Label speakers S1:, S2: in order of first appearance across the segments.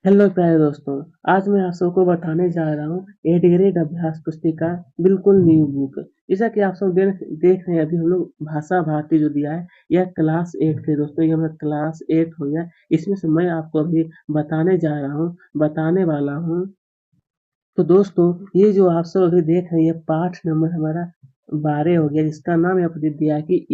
S1: Hello प्यारे दोस्तों, आज मैं आप सबको बताने जा रहा हूँ 8 ग्रेड अभ्यास पुस्तिका बिल्कुल न्यू बुक। जैसा कि आप सब देख रहे हैं, अभी हम लोग भाषा भारती जो दिया है यह क्लास 8 के दोस्तों, ये हमारा क्लास 8 हो गया। इसमें से मैं आपको अभी बताने वाला हूँ। तो दोस्तों, ये जो आप सब अभी देख रहे हैं, ये पाठ नंबर हमारा 12 हो गया, जिसका नाम यहाँ पर दिया है कि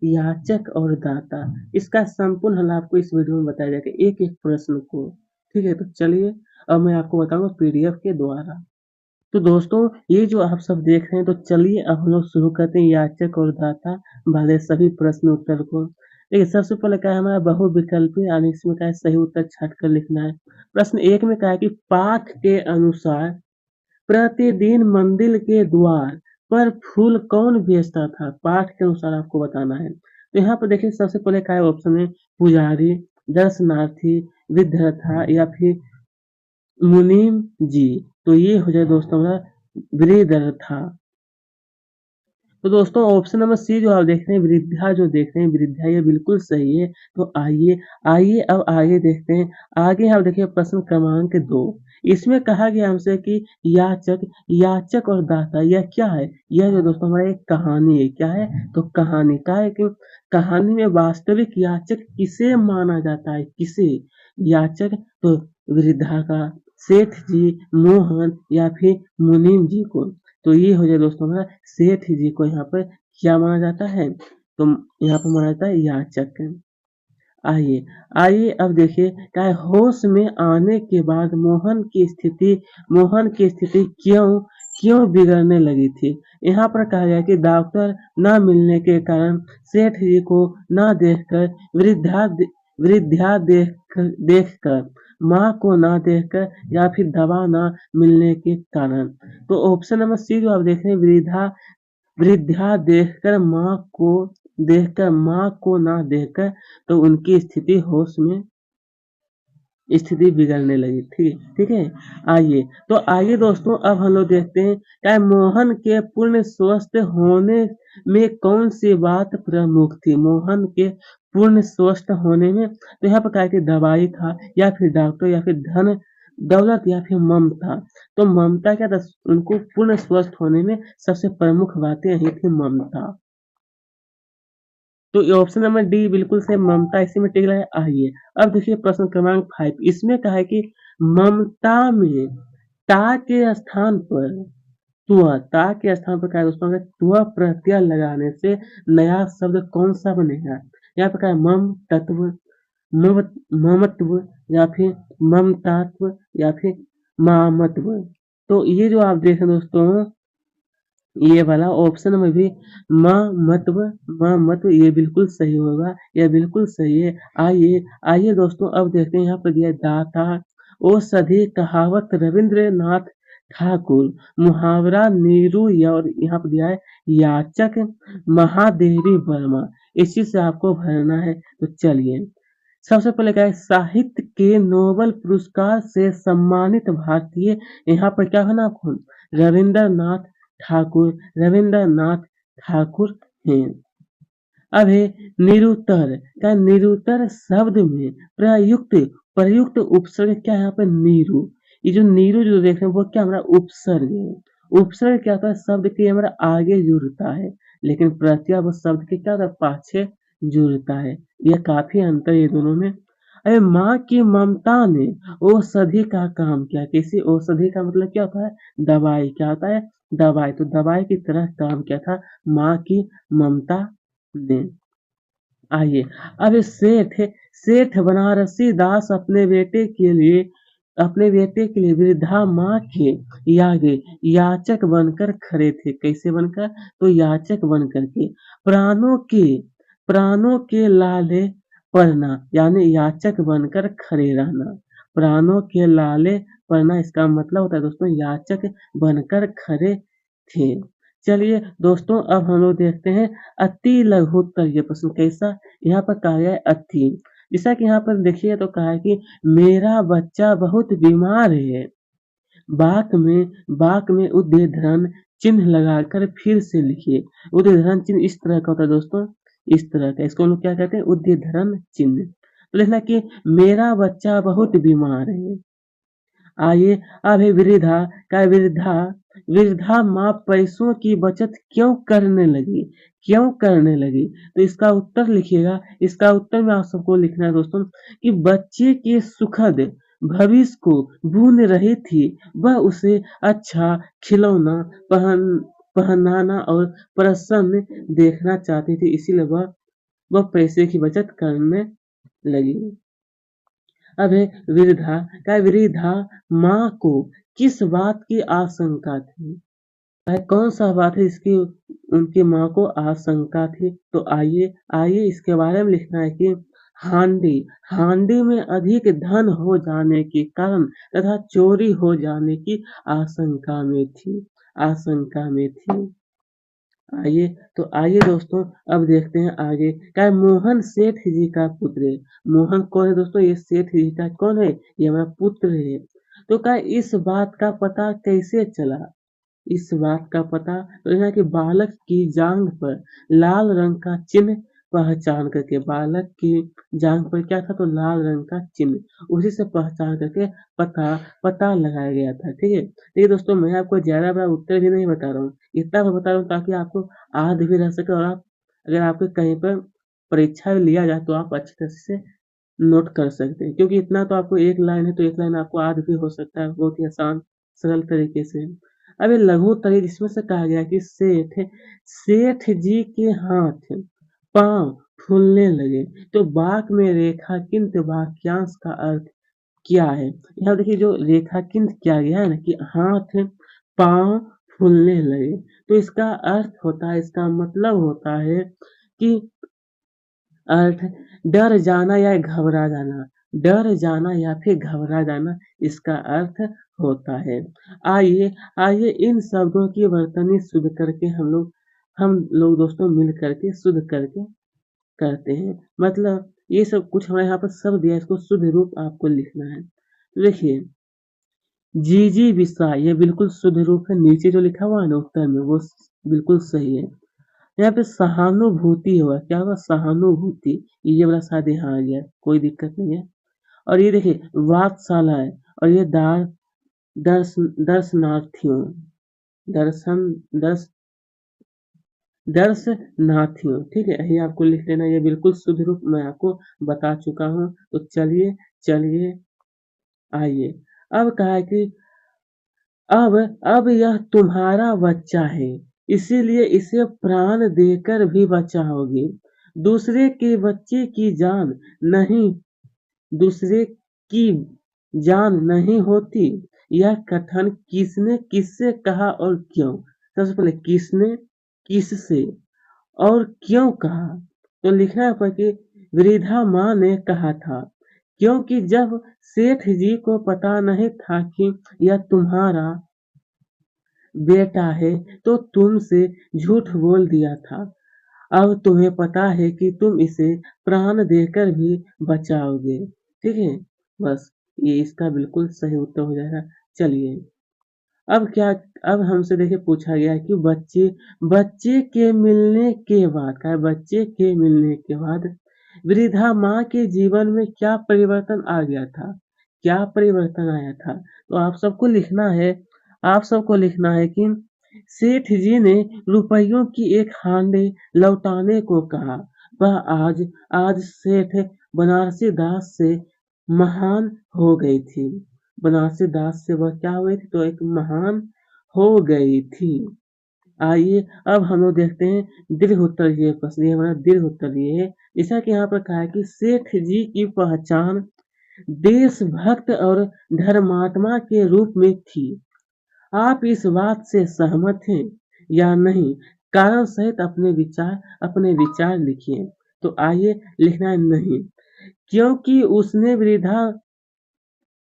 S1: याचक और दाता। इसका संपूर्ण हल आपको इस वीडियो में बताया जाएगा, एक एक प्रश्न को। ठीक है, तो चलिए अब मैं आपको बताऊंगा पीडीएफ के द्वारा। तो दोस्तों, ये जो आप सब देख रहे हैं, तो चलिए अब हम लोग शुरू करते हैं याचक और दाता वाले सभी प्रश्न उत्तर को। देखिए, सबसे पहले क्या है, हमारा बहुविकल्पी, यानी इसमें क्या है, सही उत्तर छट कर लिखना है। प्रश्न एक में क्या है कि पाठ के अनुसार प्रतिदिन मंदिर के द्वार पर फूल कौन बेचता था? पाठ के अनुसार आपको बताना है। तो यहाँ पर देखिए, सबसे पहले क्या है ऑप्शन में, पुजारी, दर्शनार्थी, विद्याथा या फिर मुनीम जी। तो ये हो जाए दोस्तों हमारा वृद्धथा। तो दोस्तों, ऑप्शन नंबर सी जो आप देख रहे हैं, वृद्धा जो देख रहे हैं, वृद्धा, ये बिल्कुल सही है। तो आइए आइए अब आगे देखते हैं। आगे आप देखिए प्रश्न क्रमांक 2। इसमें कहा गया हमसे कि याचक और दाता यह क्या है? यह जो दोस्तों हमारा एक कहानी है। क्या है? तो कहानी का है कि कहानी में वास्तविक याचक किसे माना जाता है? किसे? याचक तो वृद्धा का, सेठ जी, मोहन या फिर मुनीम जी को। तो ये हो जाए दोस्तों हमारा सेठ जी को यहाँ पर क्या माना जाता है? तो यहाँ पर माना जाता है याचक। आइए आइए अब देखिए, क्या है, होश में आने के बाद मोहन की स्थिति क्यों क्यों बिगड़ने लगी थी? यहाँ पर कहा गया कि डॉक्टर न मिलने के कारण, सेठ जी को न देखकर, वृद्धा देखकर, माँ को न देखकर या फिर दवा न मिलने के कारण। तो ऑप्शन नंबर सी जो आप देख रहे हैं, वृद्धा देखकर, माँ को ना देखकर, तो उनकी स्थिति बिगड़ने लगी। ठीक है। आइए, तो आइए दोस्तों, अब हम लोग देखते हैं, क्या मोहन के पूर्ण स्वस्थ होने में कौन सी बात प्रमुख थी? मोहन के पूर्ण स्वस्थ होने में, तो यहाँ पर क्या है कि दवाई था, या फिर डॉक्टर, या फिर धन दौलत, या फिर ममता। तो ममता क्या था? उनको पूर्ण स्वस्थ होने में सबसे प्रमुख बातें यही थी, ममता। तो ये ऑप्शन नंबर डी बिल्कुल से ममता इसी में टिक रहा है। आइए अब देखिए प्रश्न क्रमांक 5। इसमें कहा है कि ममता में ता के स्थान पर ता के स्थान पर क्या है दोस्तों? अगर प्रत्यय लगाने से नया शब्द कौन सा बनेगा? यहाँ पे क्या है, ममत्व, या फिर ममतात्व, या फिर मामत्व। तो ये जो आप देख रहे हैं दोस्तों, ये वाला ऑप्शन में भी माँ मतव ये बिल्कुल सही होगा, यह बिल्कुल सही है। आइए आइए दोस्तों, अब देखते हैं, यहाँ पर दिया है दाता ओ सधी, कहावत रविंद्रनाथ ठाकुर, मुहावरा नीरू, और यहाँ पर दिया है याचक महादेवी वर्मा। इस चीज से आपको भरना है। तो चलिए, सबसे पहले क्या है, साहित्य के नोबेल पुरस्कार से सम्मानित भारतीय, यहाँ पर क्या है ना आपको, रविंद्रनाथ ठाकुर रविंद्रनाथ ठाकुर हैं। अब है निरुत्तर। क्या निरुत्तर शब्द में प्रयुक्त उपसर्ग क्या है? यहाँ पे नीरू। ये जो नीरू जो देख रहे हैं, वो क्या हमारा उपसर्ग है। उपसर्ग क्या होता है? शब्द के हमारा आगे जुड़ता है, लेकिन प्रत्यय वो शब्द के क्या होता है? पाछे जुड़ता है। यह काफी अंतर है ये दोनों में। अरे, माँ की ममता ने औषधि का काम किया। किसी औषधि का मतलब क्या होता है? दवाई। क्या होता है? दवाई। तो दवाई की तरह काम किया था माँ की ममता ने। आइए, अब सेठ बनारसी दास अपने बेटे के लिए वृद्धा माँ के आगे याचक बनकर खड़े थे। कैसे बनकर? तो याचक बनकर के, प्राणों के लाले पढ़ना, यानी याचक बनकर खड़े रहना। प्राणों के लाले पढ़ना, इसका मतलब होता है दोस्तों याचक बनकर खड़े थे। चलिए दोस्तों, अब हम लोग देखते हैं अति लघुत्तर। ये प्रश्न कैसा? यहाँ पर कहा गया है अति। जैसा कि यहाँ पर देखिए, तो कहा है कि मेरा बच्चा बहुत बीमार है। बाक में उद्धरण चिन्ह लगाकर फिर से लिखिए। उद्धरण चिन्ह इस तरह का होता है दोस्तों, इस तरह का। इसको हम लोग क्या कहते हैं? उद्धरण चिन्ह। तो लिखना कि मेरा बच्चा बहुत बीमार है। आइए अब है वृद्धा का वृद्धा वृद्धा माँ पैसों की बचत क्यों करने लगी? क्यों करने लगी? तो इसका उत्तर लिखिएगा। इसका उत्तर में आप सबको लिखना है दोस्तों कि बच्चे के सुखद भविष्य को भून रही थी। वह उसे अच्छा खिलौना पहनाना और प्रसन्न देखना चाहती थी, इसीलिए वह पैसे की बचत करने लगी। अब है वृद्धा क्या वृद्धा माँ को किस बात की आशंका थी? वह कौन सा बात है इसकी उनकी माँ को आशंका थी? तो आइए आइए इसके बारे में लिखना है कि हांडी हांडी में अधिक धन हो जाने के कारण तथा चोरी हो जाने की आशंका में थी। आइए तो आइए दोस्तों अब देखते हैं आगे क्या मोहन सेठ जी का पुत्र है। मोहन कौन है दोस्तों? ये सेठ जी का कौन है? ये हमारा पुत्र है। तो क्या इस बात का पता कैसे चला? इस बात का पता तो यहाँ के बालक की जांघ पर लाल रंग का चिन्ह पहचान करके बालक की जांघ पर क्या था? तो लाल रंग का चिन्ह, उसी से पहचान करके पता पता लगाया गया था। ठीक है, देखिए दोस्तों मैं आपको ज्यादा बड़ा उत्तर भी नहीं बता रहा हूँ, इतना मैं बता रहा हूँ ताकि आपको याद भी रह सके और आप अगर आपके कहीं पर परीक्षा में लिया जाए तो आप अच्छी तरह से नोट कर सकते हैं, क्योंकि इतना तो आपको एक लाइन है तो एक लाइन आपको याद भी हो सकता है बहुत ही आसान सरल तरीके से। अब ये लघु तरीके जिसमें से कहा गया कि सेठ जी के हाथ पांव फूलने लगे। तो वाक्य में रेखांकित वाक्यांश का अर्थ क्या है? यहाँ देखिए जो रेखांकित किया गया है ना कि हाथ पांव फूलने लगे, तो इसका अर्थ होता है, इसका मतलब होता है कि अर्थ डर जाना या घबरा जाना, डर जाना या फिर घबरा जाना इसका अर्थ होता है। आइए आइए इन शब्दों की वर्तनी शुद्ध करके हम लोग दोस्तों मिल करके शुद्ध करके करते हैं। मतलब ये सब कुछ हमारे यहाँ पर शब्द दिया है, इसको शुद्ध रूप आपको लिखना है। तो देखिए जीजी विसा ये बिल्कुल शुद्ध रूप है, नीचे जो लिखा हुआ है ना उत्तर में वो बिल्कुल सही है। यहाँ पे सहानुभूति होगा, क्या होगा? सहानुभूति, ये वाला शायद यहाँ आ गया, कोई दिक्कत नहीं है। और ये देखिए वात्साला है और ये दर्शनार्थियों दर्शन दर्श दर्शनार्थियों, ठीक है, यही आपको लिख लेना, ये बिल्कुल शुद्ध रूप मैं आपको बता चुका हूँ। तो चलिए चलिए आइए अब कहा है कि अब यह तुम्हारा बच्चा है, इसीलिए इसे प्राण देकर भी बचाओगे। दूसरे के बच्चे की जान नहीं दूसरे की जान नहीं होती। यह कथन किसने किससे कहा और क्यों? सबसे पहले किसने किससे और क्यों कहा? तो लिखना है कि वृद्धा माँ ने कहा था, क्योंकि जब सेठ जी को पता नहीं था कि यह तुम्हारा बेटा है तो तुमसे झूठ बोल दिया था। अब तुम्हें पता है कि तुम इसे प्राण देकर भी बचाओगे। ठीक है, बस ये इसका बिल्कुल सही उत्तर हो जाएगा। चलिए अब क्या अब हमसे देखिए पूछा गया है कि बच्चे के मिलने के बाद क्या है? बच्चे के मिलने के बाद वृद्धा माँ के जीवन में क्या परिवर्तन आ गया था? क्या परिवर्तन आया था? तो आप सबको लिखना है कि सेठ जी ने रुपयों की एक हांडी लौटाने को कहा। वह आज आज सेठ बनारसी दास से महान हो गई थी। बनारसी दास से वह क्या हुई थी? तो एक महान हो गई थी। आइए अब हम लोग देखते हैं दीर्घ उत्तर ये प्रश्न, ये हमारा दीर्घ उत्तर ये है। जैसा कि यहाँ पर कहा है कि सेठ जी की पहचान देशभक्त और धर्मात्मा के रूप में थी। आप इस बात से सहमत हैं या नहीं? कारण सहित अपने विचार लिखिए। तो आइए लिखना है नहीं, क्योंकि उसने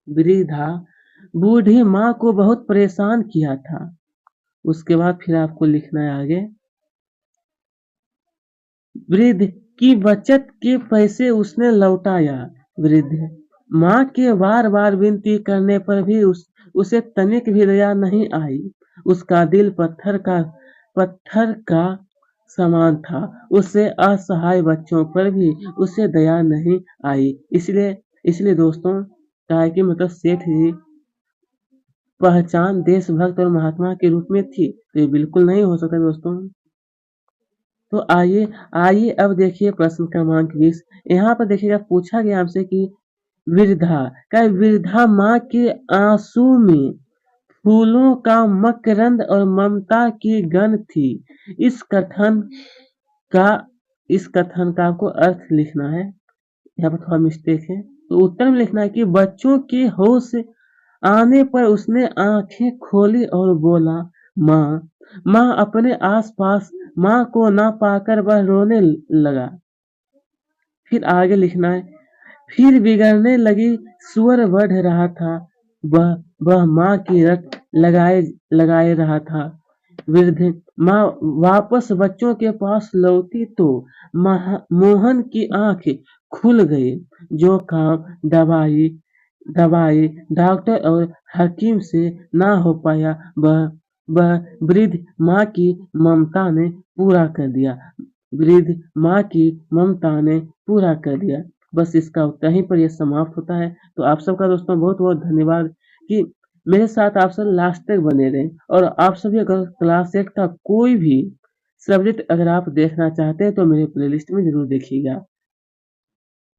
S1: वृद्धा बूढ़ी माँ को बहुत परेशान किया था। उसके बाद फिर आपको लिखना है आगे, वृद्ध की बचत के पैसे उसने लौटाया। वृद्ध माँ के बार बार विनती करने पर भी उसे तनिक भी दया नहीं आई। उसका दिल पत्थर का समान था। उससे असहाय बच्चों पर भी उसे दया नहीं आई। इसलिए इसलिए दोस्तों क्या है कि मतलब सेठ जी पहचान देशभक्त और महात्मा के रूप में थी। तो ये बिल्कुल नहीं हो सकता दोस्तों। तो आइए आइए अब देखिए प्रश्न क्रमांक 20। यहाँ पर देखिएगा पूछा गया हमसे कि वृद्धा क्या वृद्धा माँ के आंसू में फूलों का मकरंद और ममता की गंध थी। इस कथन का इस कथन का आपको अर्थ लिखना है। यहाँ पर थोड़ा मिस्टेक है। तो उत्तर में लिखना है कि बच्चों के होश आने पर उसने आंखें खोली और बोला, माँ। माँ अपने आसपास माँ को ना पाकर वह रोने लगा। फिर आगे लिखना है, फिर बिगड़ने लगी, स्वर बढ़ रहा था, वह वह माँ की रट लगाए लगाए रहा था। वृद्ध माँ वापस बच्चों के पास लौटी तो मोहन की आंख खुल गई। जो काम दवाई दवाई डॉक्टर और हकीम से ना हो पाया वह वृद्ध माँ की ममता ने पूरा कर दिया। वृद्ध माँ की ममता ने पूरा कर दिया। बस इसका उत्तर यहीं पर यह समाप्त होता है। तो आप सबका दोस्तों बहुत बहुत धन्यवाद कि मेरे साथ आप सब लास्ट तक बने रहें। और आप सभी अगर क्लास 8 का कोई भी सब्जेक्ट अगर आप देखना चाहते हैं तो मेरे प्लेलिस्ट में जरूर देखिएगा।